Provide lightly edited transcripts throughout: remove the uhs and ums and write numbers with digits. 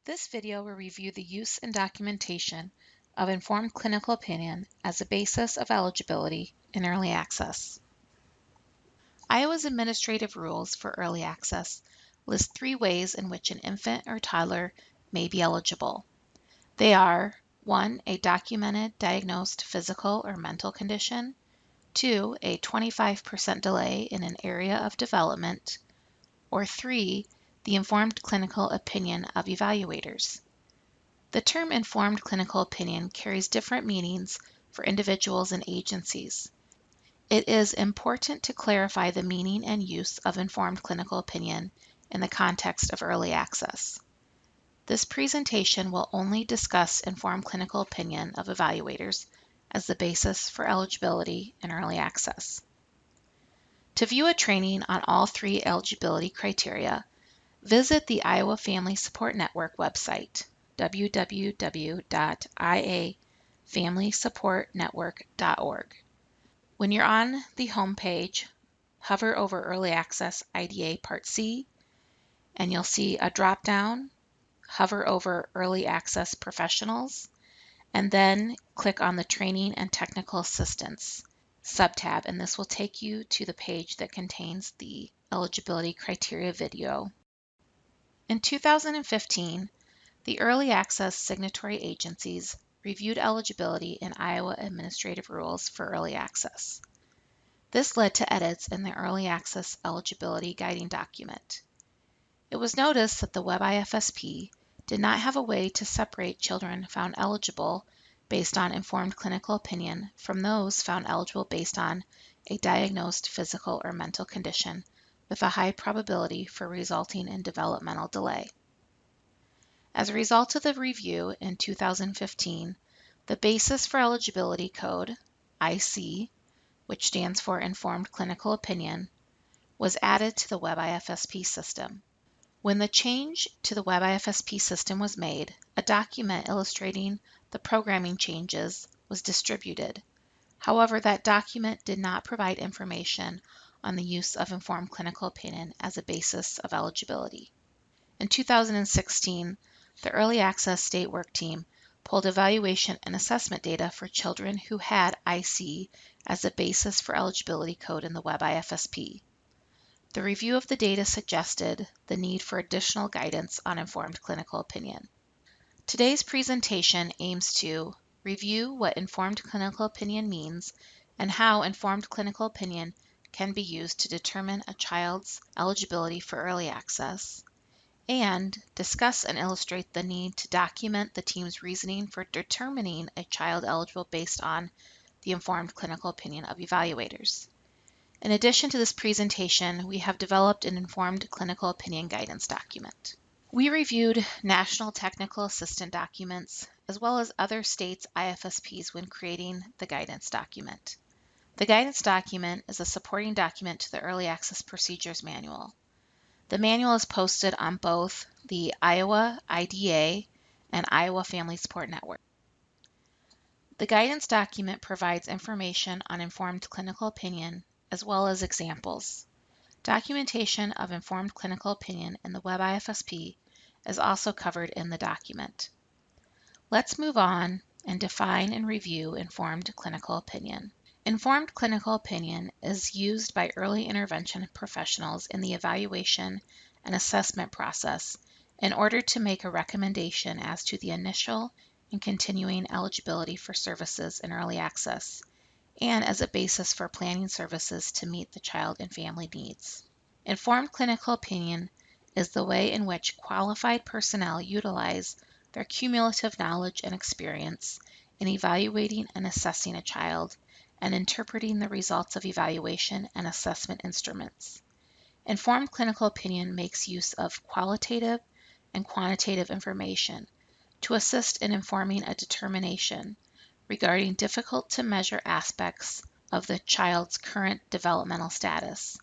This video will review the use and documentation of informed clinical opinion as a basis of eligibility in early access. Iowa's administrative rules for early access list 3 ways in which an infant or toddler may be eligible. They are 1. A documented diagnosed physical or mental condition, 2. A 25% delay in an area of development, or 3. The informed clinical opinion of evaluators. The term informed clinical opinion carries different meanings for individuals and agencies. It is important to clarify the meaning and use of informed clinical opinion in the context of early access. This presentation will only discuss informed clinical opinion of evaluators as the basis for eligibility in early access. To view a training on all 3 eligibility criteria, visit the Iowa Family Support Network website, www.iafamilysupportnetwork.org. When you're on the home page, hover over Early Access IDA Part C, and you'll see a drop-down. Hover over Early Access Professionals, and then click on the Training and Technical Assistance subtab, and this will take you to the page that contains the eligibility criteria video. In 2015, the early access signatory agencies reviewed eligibility in Iowa administrative rules for early access. This led to edits in the early access eligibility guiding document. It was noticed that the WebIFSP did not have a way to separate children found eligible based on informed clinical opinion from those found eligible based on a diagnosed physical or mental condition with a high probability for resulting in developmental delay. As a result of the review in 2015, the Basis for Eligibility Code, IC, which stands for Informed Clinical Opinion, was added to the WebIFSP system. When the change to the WebIFSP system was made, a document illustrating the programming changes was distributed. However, that document did not provide information on the use of informed clinical opinion as a basis of eligibility. In 2016, the Early Access State Work Team pulled evaluation and assessment data for children who had IC as a basis for eligibility code in the WebIFSP. The review of the data suggested the need for additional guidance on informed clinical opinion. Today's presentation aims to review what informed clinical opinion means and how informed clinical opinion can be used to determine a child's eligibility for early access, and discuss and illustrate the need to document the team's reasoning for determining a child eligible based on the informed clinical opinion of evaluators. In addition to this presentation, we have developed an informed clinical opinion guidance document. We reviewed National Technical Assistant documents as well as other states' IFSPs when creating the guidance document. The guidance document is a supporting document to the Early Access Procedures Manual. The manual is posted on both the Iowa IDA and Iowa Family Support Network. The guidance document provides information on informed clinical opinion as well as examples. Documentation of informed clinical opinion in the WebIFSP is also covered in the document. Let's move on and define and review informed clinical opinion. Informed clinical opinion is used by early intervention professionals in the evaluation and assessment process in order to make a recommendation as to the initial and continuing eligibility for services in early access, and as a basis for planning services to meet the child and family needs. Informed clinical opinion is the way in which qualified personnel utilize their cumulative knowledge and experience in evaluating and assessing a child and interpreting the results of evaluation and assessment instruments. Informed clinical opinion makes use of qualitative and quantitative information to assist in informing a determination regarding difficult-to-measure aspects of the child's current developmental status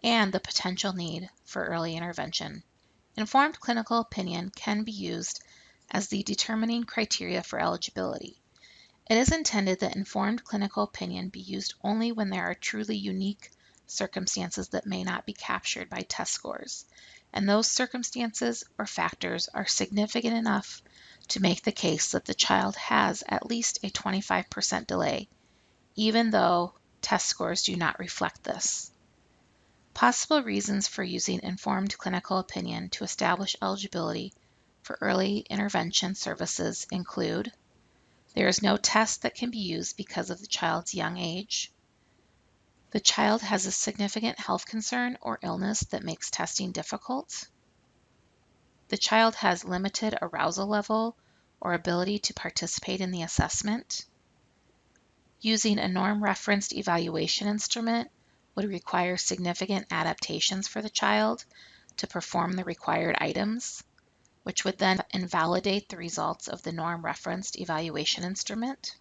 and the potential need for early intervention. Informed clinical opinion can be used as the determining criteria for eligibility. It is intended that informed clinical opinion be used only when there are truly unique circumstances that may not be captured by test scores, and those circumstances or factors are significant enough to make the case that the child has at least a 25% delay, even though test scores do not reflect this. Possible reasons for using informed clinical opinion to establish eligibility for early intervention services include: there is no test that can be used because of the child's young age. The child has a significant health concern or illness that makes testing difficult. The child has limited arousal level or ability to participate in the assessment. Using a norm-referenced evaluation instrument would require significant adaptations for the child to perform the required items, which would then invalidate the results of the norm-referenced evaluation instrument.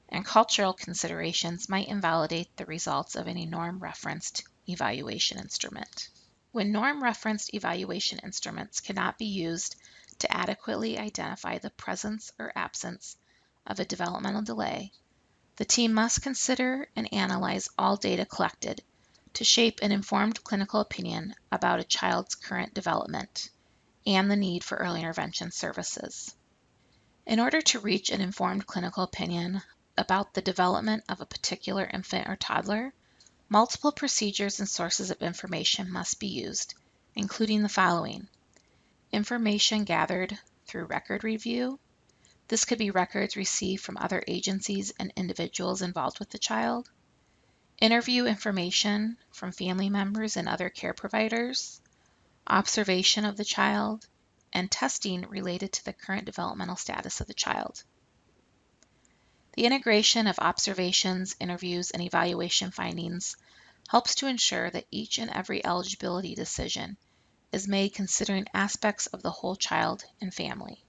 And cultural considerations might invalidate the results of any norm-referenced evaluation instrument. When norm-referenced evaluation instruments cannot be used to adequately identify the presence or absence of a developmental delay, the team must consider and analyze all data collected to shape an informed clinical opinion about a child's current development and the need for early intervention services. In order to reach an informed clinical opinion about the development of a particular infant or toddler, multiple procedures and sources of information must be used, including the following: information gathered through record review. This could be records received from other agencies and individuals involved with the child. Interview information from family members and other care providers. Observation of the child, and testing related to the current developmental status of the child. The integration of observations, interviews, and evaluation findings helps to ensure that each and every eligibility decision is made considering aspects of the whole child and family.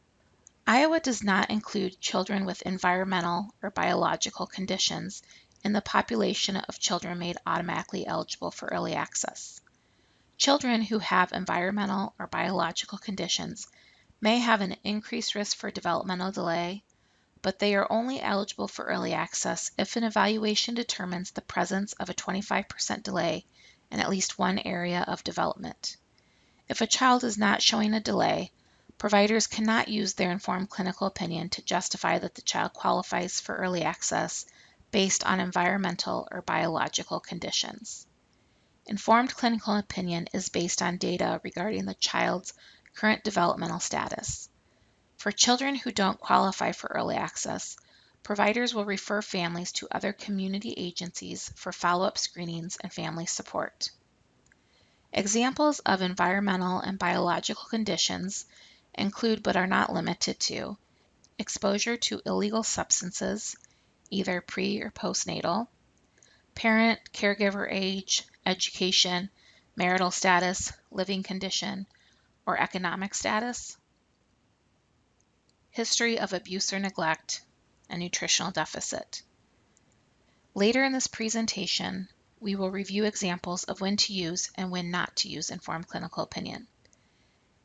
Iowa does not include children with environmental or biological conditions in the population of children made automatically eligible for early access. Children who have environmental or biological conditions may have an increased risk for developmental delay, but they are only eligible for early access if an evaluation determines the presence of a 25% delay in at least one area of development. If a child is not showing a delay, providers cannot use their informed clinical opinion to justify that the child qualifies for early access based on environmental or biological conditions. Informed clinical opinion is based on data regarding the child's current developmental status. For children who don't qualify for early access, providers will refer families to other community agencies for follow-up screenings and family support. Examples of environmental and biological conditions include, but are not limited to, exposure to illegal substances, either pre or postnatal, parent, caregiver age, education, marital status, living condition, or economic status, history of abuse or neglect, and nutritional deficit. Later in this presentation, we will review examples of when to use and when not to use informed clinical opinion.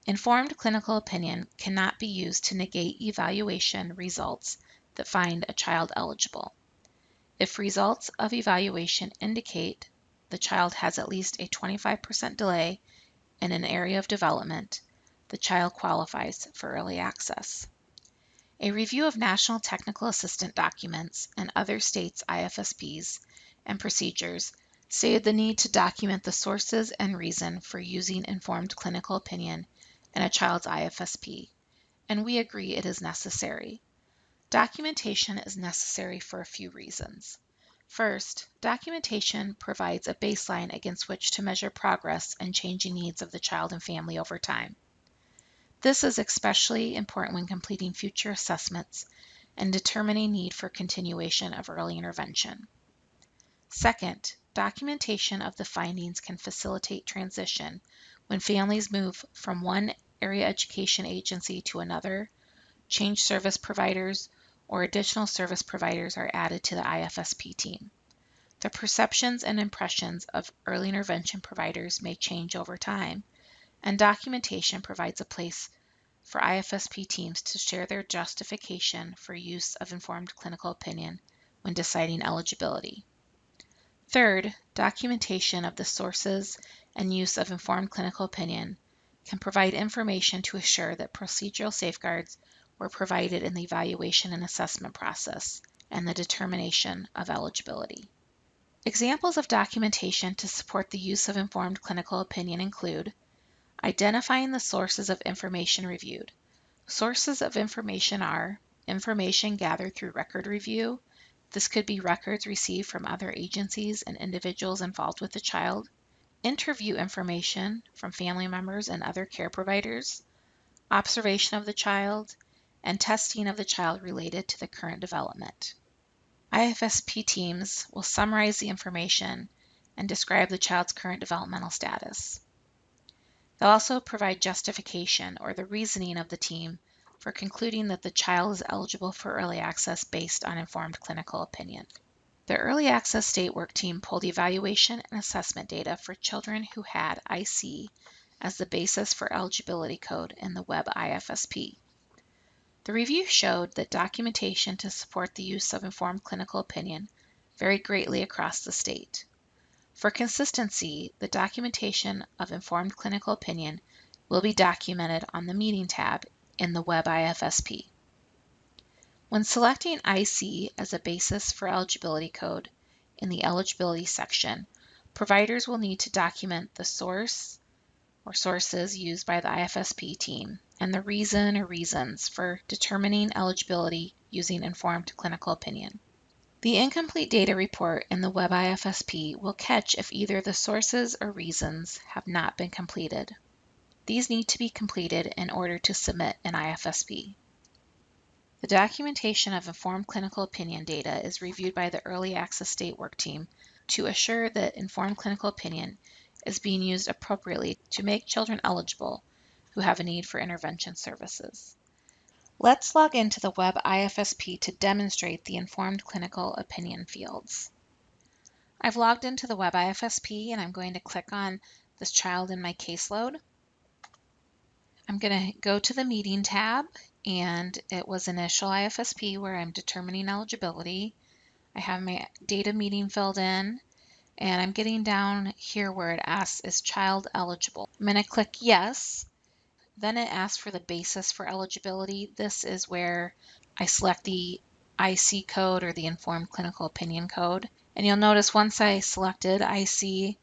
Informed clinical opinion cannot be used to negate evaluation results that find a child eligible. If results of evaluation indicate the child has at least a 25% delay in an area of development, the child qualifies for early access. A review of National Technical Assistant documents and other states' IFSPs and procedures stated the need to document the sources and reason for using informed clinical opinion in a child's IFSP, and we agree it is necessary. Documentation is necessary for a few reasons. First, documentation provides a baseline against which to measure progress and changing needs of the child and family over time. This is especially important when completing future assessments and determining need for continuation of early intervention. Second, documentation of the findings can facilitate transition when families move from one area education agency to another, change service providers, or additional service providers are added to the IFSP team. The perceptions and impressions of early intervention providers may change over time, and documentation provides a place for IFSP teams to share their justification for use of informed clinical opinion when deciding eligibility. Third, documentation of the sources and use of informed clinical opinion can provide information to assure that procedural safeguards were provided in the evaluation and assessment process and the determination of eligibility. Examples of documentation to support the use of informed clinical opinion include identifying the sources of information reviewed. Sources of information are information gathered through record review. This could be records received from other agencies and individuals involved with the child, interview information from family members and other care providers, observation of the child, and testing of the child related to the current development. IFSP teams will summarize the information and describe the child's current developmental status. They'll also provide justification or the reasoning of the team for concluding that the child is eligible for early access based on informed clinical opinion. The Early Access State Work Team pulled evaluation and assessment data for children who had IC as the basis for eligibility code in the Web IFSP. The review showed that documentation to support the use of informed clinical opinion varied greatly across the state. For consistency, the documentation of informed clinical opinion will be documented on the Meeting tab in the Web IFSP. When selecting IC as a basis for eligibility code in the eligibility section, providers will need to document the source or sources used by the IFSP team and the reason or reasons for determining eligibility using informed clinical opinion. The incomplete data report in the Web IFSP will catch if either the sources or reasons have not been completed. These need to be completed in order to submit an IFSP. The documentation of informed clinical opinion data is reviewed by the Early Access State Work Team to assure that informed clinical opinion is being used appropriately to make children eligible who have a need for intervention services. Let's log into the Web IFSP to demonstrate the informed clinical opinion fields. I've logged into the Web IFSP and I'm going to click on this child in my caseload. I'm going to go to the Meeting tab, and it was Initial IFSP where I'm determining eligibility. I have my data meeting filled in, and I'm getting down here where it asks, is child eligible? I'm going to click yes. Then it asks for the basis for eligibility. This is where I select the IC code or the Informed Clinical Opinion code. And you'll notice once I selected IC,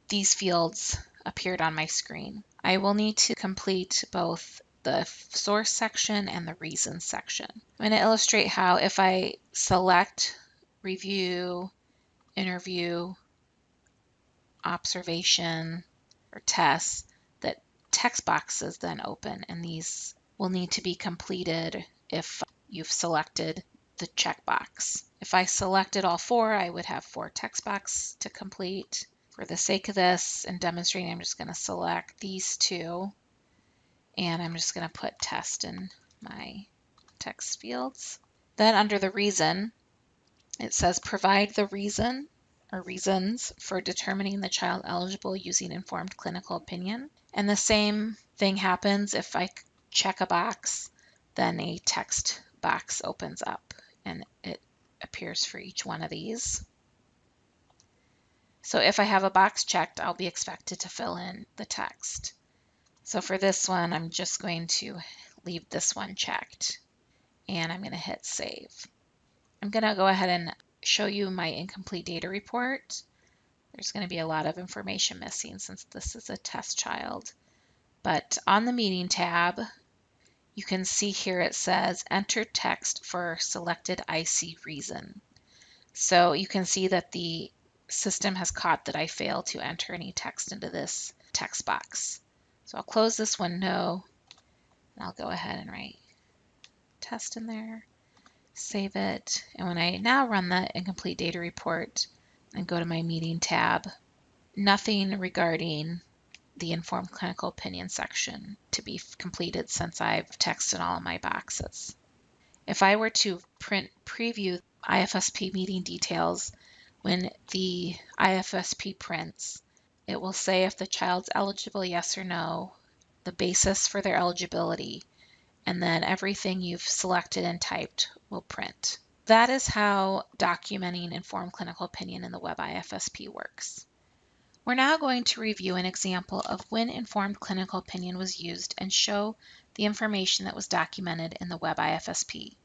these fields appeared on my screen. I will need to complete both the source section and the reasons section. I'm going to illustrate how if I select review, interview, observation, or tests, that text boxes then open, and these will need to be completed if you've selected the checkbox. If I selected all four, I would have 4 text boxes to complete. For the sake of this and demonstrating, I'm just going to select these 2, and I'm just going to put test in my text fields. Then under the reason, it says provide the reason or reasons for determining the child eligible using informed clinical opinion. And the same thing happens if I check a box, then a text box opens up and it appears for each one of these. So if I have a box checked, I'll be expected to fill in the text. So for this one, I'm just going to leave this one checked, and I'm going to hit save. I'm going to go ahead and show you my incomplete data report. There's going to be a lot of information missing since this is a test child. But on the Meeting tab, you can see here it says enter text for selected IC reason. So you can see that the system has caught that I failed to enter any text into this text box. So I'll close this window, and I'll go ahead and write test in there, save it. And when I now run the incomplete data report and go to my Meeting tab, nothing regarding the informed clinical opinion section to be completed since I've texted all of my boxes. If I were to preview IFSP meeting details, when the IFSP prints, it will say if the child's eligible, yes or no, the basis for their eligibility, and then everything you've selected and typed will print. That is how documenting informed clinical opinion in the Web IFSP works. We're now going to review an example of when informed clinical opinion was used and show the information that was documented in the Web IFSP.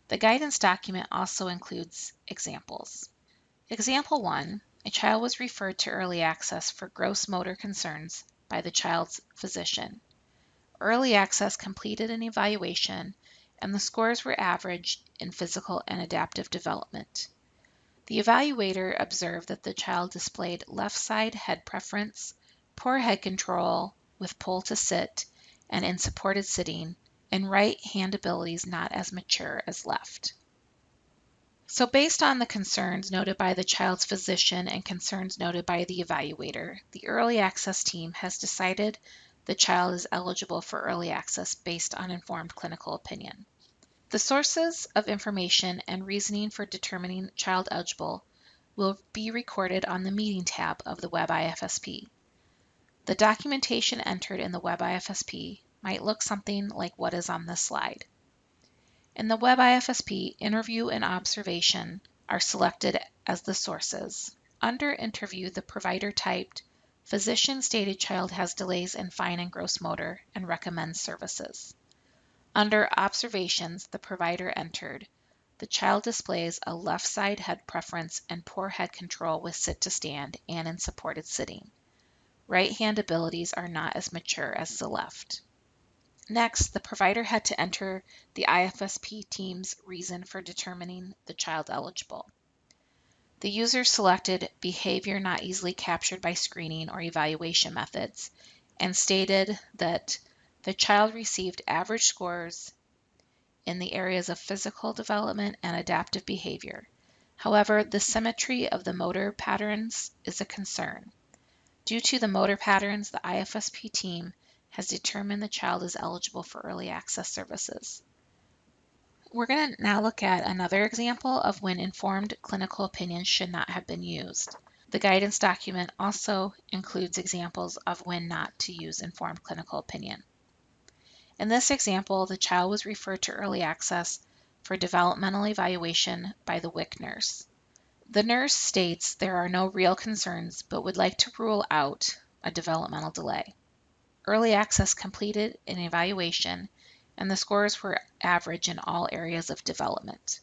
The guidance document also includes examples. Example 1, a child was referred to early access for gross motor concerns by the child's physician. Early access completed an evaluation and the scores were averaged in physical and adaptive development. The evaluator observed that the child displayed left side head preference, poor head control with pull to sit and in supported sitting, and right hand abilities not as mature as left. So based on the concerns noted by the child's physician and concerns noted by the evaluator, the early access team has decided the child is eligible for early access based on informed clinical opinion. The sources of information and reasoning for determining child eligible will be recorded on the Meeting tab of the Web IFSP. The documentation entered in the Web IFSP might look something like what is on this slide. In the Web IFSP, interview and observation are selected as the sources. Under interview, the provider typed, physician stated child has delays in fine and gross motor and recommends services. Under observations, the provider entered, the child displays a left side head preference and poor head control with sit to stand and in supported sitting. Right hand abilities are not as mature as the left. Next, the provider had to enter the IFSP team's reason for determining the child eligible. The user selected behavior not easily captured by screening or evaluation methods and stated that the child received average scores in the areas of physical development and adaptive behavior. However, the symmetry of the motor patterns is a concern. Due to the motor patterns, the IFSP team has determined the child is eligible for early access services. We're going to now look at another example of when informed clinical opinion should not have been used. The guidance document also includes examples of when not to use informed clinical opinion. In this example, the child was referred to early access for developmental evaluation by the WIC nurse. The nurse states there are no real concerns but would like to rule out a developmental delay. Early access completed an evaluation and the scores were average in all areas of development.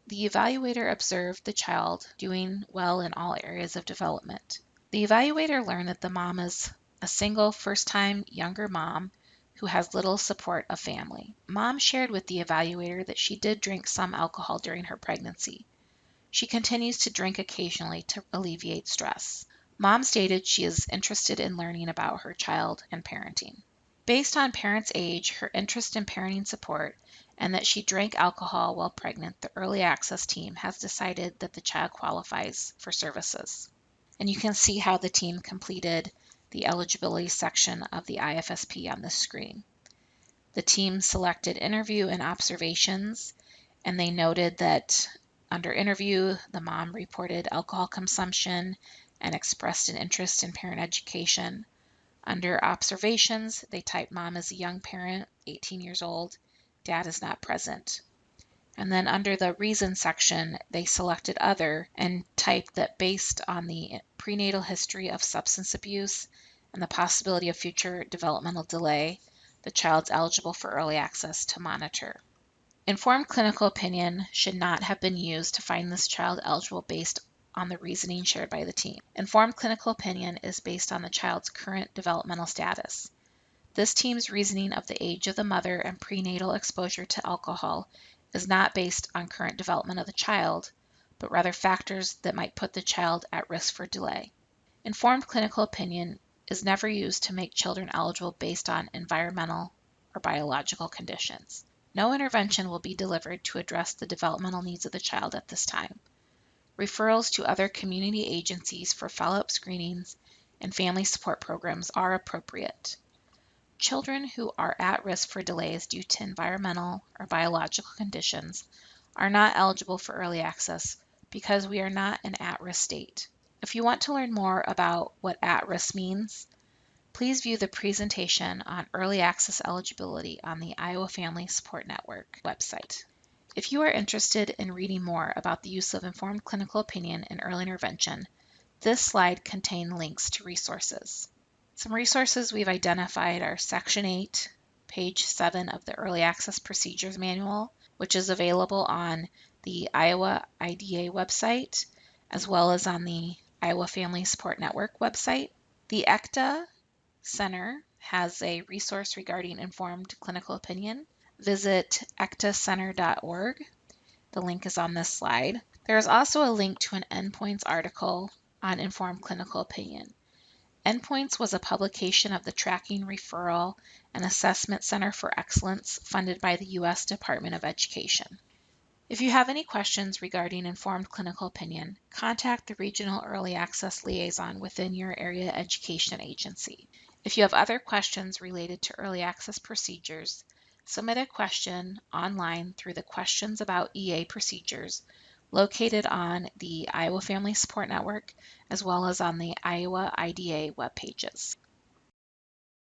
The evaluator observed the child doing well in all areas of development. The evaluator learned that the mom is a single first-time younger mom who has little support of family. Mom shared with the evaluator that she did drink some alcohol during her pregnancy. She continues to drink occasionally to alleviate stress. Mom stated she is interested in learning about her child and parenting. Based on parents' age, her interest in parenting support, and that she drank alcohol while pregnant, the early access team has decided that the child qualifies for services. And you can see how the team completed the eligibility section of the IFSP on this screen. The team selected interview and observations, and they noted that under interview, the mom reported alcohol consumption and expressed an interest in parent education. Under observations, they typed mom is a young parent, 18 years old, dad is not present. And then under the reason section, they selected other and typed that based on the prenatal history of substance abuse and the possibility of future developmental delay, the child's eligible for early access to monitor. Informed clinical opinion should not have been used to find this child eligible based on the reasoning shared by the team. Informed clinical opinion is based on the child's current developmental status. This team's reasoning of the age of the mother and prenatal exposure to alcohol is not based on current development of the child, but rather factors that might put the child at risk for delay. Informed clinical opinion is never used to make children eligible based on environmental or biological conditions. No intervention will be delivered to address the developmental needs of the child at this time. Referrals to other community agencies for follow-up screenings and family support programs are appropriate. Children who are at risk for delays due to environmental or biological conditions are not eligible for early access because we are not an at-risk state. If you want to learn more about what at-risk means, please view the presentation on early access eligibility on the Iowa Family Support Network website. If you are interested in reading more about the use of informed clinical opinion in early intervention, This slide contains links to resources. Some resources we've identified are Section 8, page 7 of the Early Access Procedures Manual, which is available on the Iowa IDA website, as well as on the Iowa Family Support Network website. The ECTA Center has a resource regarding informed clinical opinion. Visit ectacenter.org. The link is on this slide. There is also a link to an Endpoints article on informed clinical opinion. Endpoints was a publication of the Tracking, Referral, and Assessment Center for Excellence funded by the U.S. Department of Education. If you have any questions regarding informed clinical opinion, contact the Regional Early Access Liaison within your area education agency. If you have other questions related to early access procedures, submit a question online through the Questions About EA Procedures located on the Iowa Family Support Network, as well as on the Iowa IDA web pages.